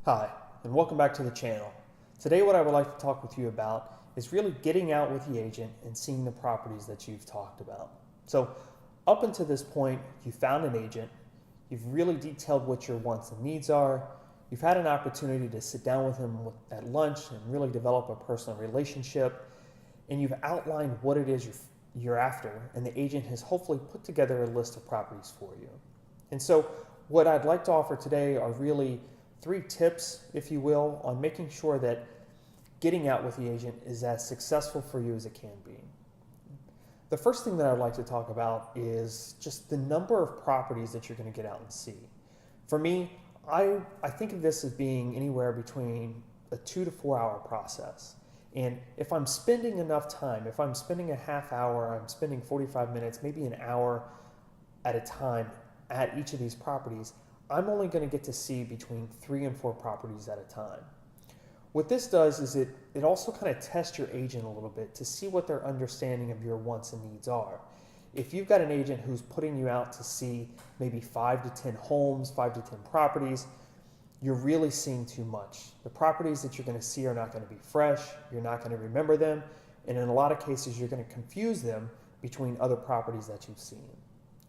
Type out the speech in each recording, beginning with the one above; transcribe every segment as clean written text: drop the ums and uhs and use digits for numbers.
Hi, and welcome back to the channel. Today what I would like to talk with you about is really getting out with the agent and seeing the properties that you've talked about. So up until this point, you found an agent, you've really detailed what your wants and needs are, you've had an opportunity to sit down with him at lunch and really develop a personal relationship, and you've outlined what it is you're after, and the agent has hopefully put together a list of properties for you. And so what I'd like to offer today are really 3 tips, if you will, on making sure that getting out with the agent is as successful for you as it can be. The first thing that I'd like to talk about is just the number of properties that you're going to get out and see. For me, I think of this as being anywhere between a 2 to 4 hour process. And if I'm spending enough time, if I'm spending a half hour, I'm spending 45 minutes, maybe an hour at a time at each of these properties, I'm only going to get to see between 3 and 4 properties at a time. What this does is it also kind of tests your agent a little bit to see what their understanding of your wants and needs are. If you've got an agent who's putting you out to see maybe 5 to 10 homes, 5 to 10 properties, you're really seeing too much. The properties that you're going to see are not going to be fresh, you're not going to remember them, and in a lot of cases you're going to confuse them between other properties that you've seen.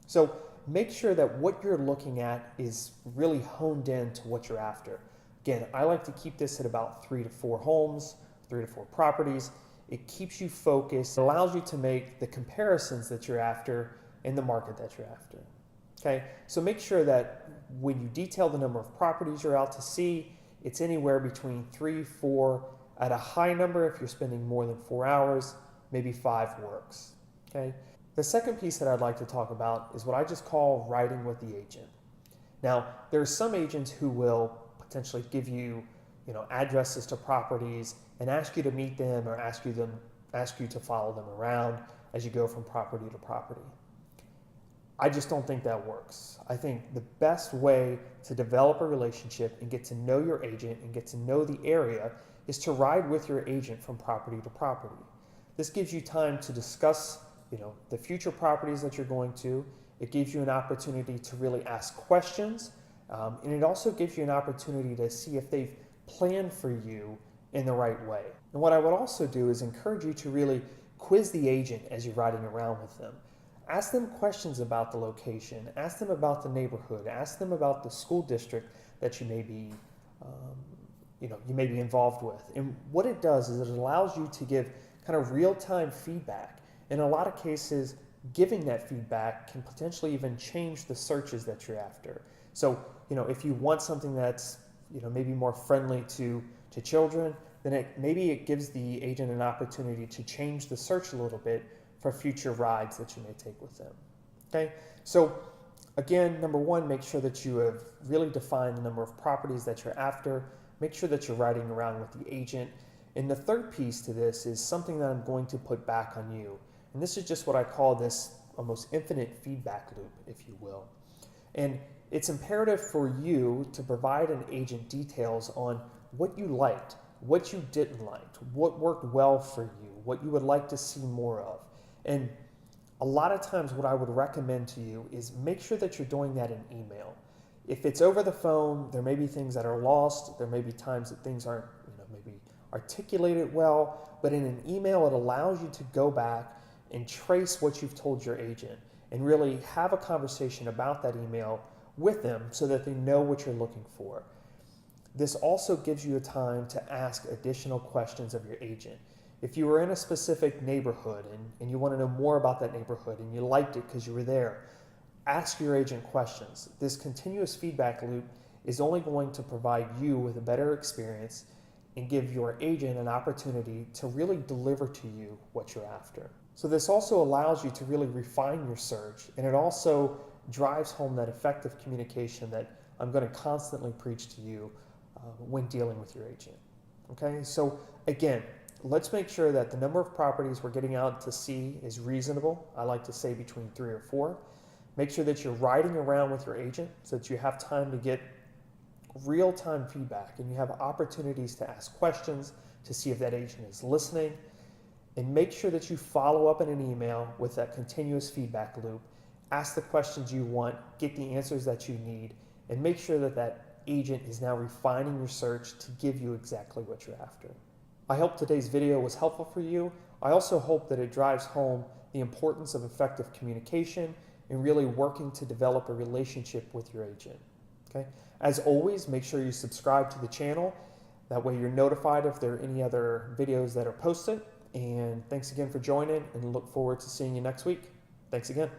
So make sure that what you're looking at is really honed in to what you're after. Again, I like to keep this at about 3 to 4 homes, 3 to 4 properties. It keeps you focused, it allows you to make the comparisons that you're after in the market that you're after. Okay, so make sure that when you detail the number of properties you're out to see, it's anywhere between 3, 4, at a high number if you're spending more than 4 hours, maybe 5 works. Okay. The second piece that I'd like to talk about is what I just call writing with the agent. Now, there are some agents who will potentially give you, addresses to properties and ask you to meet them or ask you to follow them around as you go from property to property. I just don't think that works. I think the best way to develop a relationship and get to know your agent and get to know the area is to ride with your agent from property to property. This gives you time to discuss the future properties that you're going to. It gives you an opportunity to really ask questions, and it also gives you an opportunity to see if they've planned for you in the right way. And what I would also do is encourage you to really quiz the agent as you're riding around with them. Ask them questions about the location, ask them about the neighborhood, ask them about the school district that you may be involved with. And what it does is it allows you to give kind of real-time feedback. In a lot of cases, giving that feedback can potentially even change the searches that you're after. So, if you want something that's, maybe more friendly to children, then maybe it gives the agent an opportunity to change the search a little bit for future rides that you may take with them. Okay? So, again, number 1, make sure that you have really defined the number of properties that you're after. Make sure that you're riding around with the agent. And the third piece to this is something that I'm going to put back on you. And this is just what I call this almost infinite feedback loop, if you will. And it's imperative for you to provide an agent details on what you liked, what you didn't like, what worked well for you, what you would like to see more of. And a lot of times what I would recommend to you is make sure that you're doing that in email. If it's over the phone, there may be things that are lost. There may be times that things aren't, maybe articulated well, but in an email, it allows you to go back and trace what you've told your agent and really have a conversation about that email with them so that they know what you're looking for. This also gives you a time to ask additional questions of your agent. If you were in a specific neighborhood and you want to know more about that neighborhood and you liked it because you were there, ask your agent questions. This continuous feedback loop is only going to provide you with a better experience and give your agent an opportunity to really deliver to you what you're after. So this also allows you to really refine your search, and it also drives home that effective communication that I'm going to constantly preach to you when dealing with your agent. Okay, so again, let's make sure that the number of properties we're getting out to see is reasonable. I like to say between 3 or 4. Make sure that you're riding around with your agent so that you have time to get real-time feedback and you have opportunities to ask questions to see if that agent is listening. And make sure that you follow up in an email with that continuous feedback loop. Ask the questions you want, get the answers that you need, and make sure that that agent is now refining your search to give you exactly what you're after. I hope today's video was helpful for you. I also hope that it drives home the importance of effective communication and really working to develop a relationship with your agent. Okay? As always, make sure you subscribe to the channel. That way you're notified if there are any other videos that are posted. And thanks again for joining, and look forward to seeing you next week. Thanks again.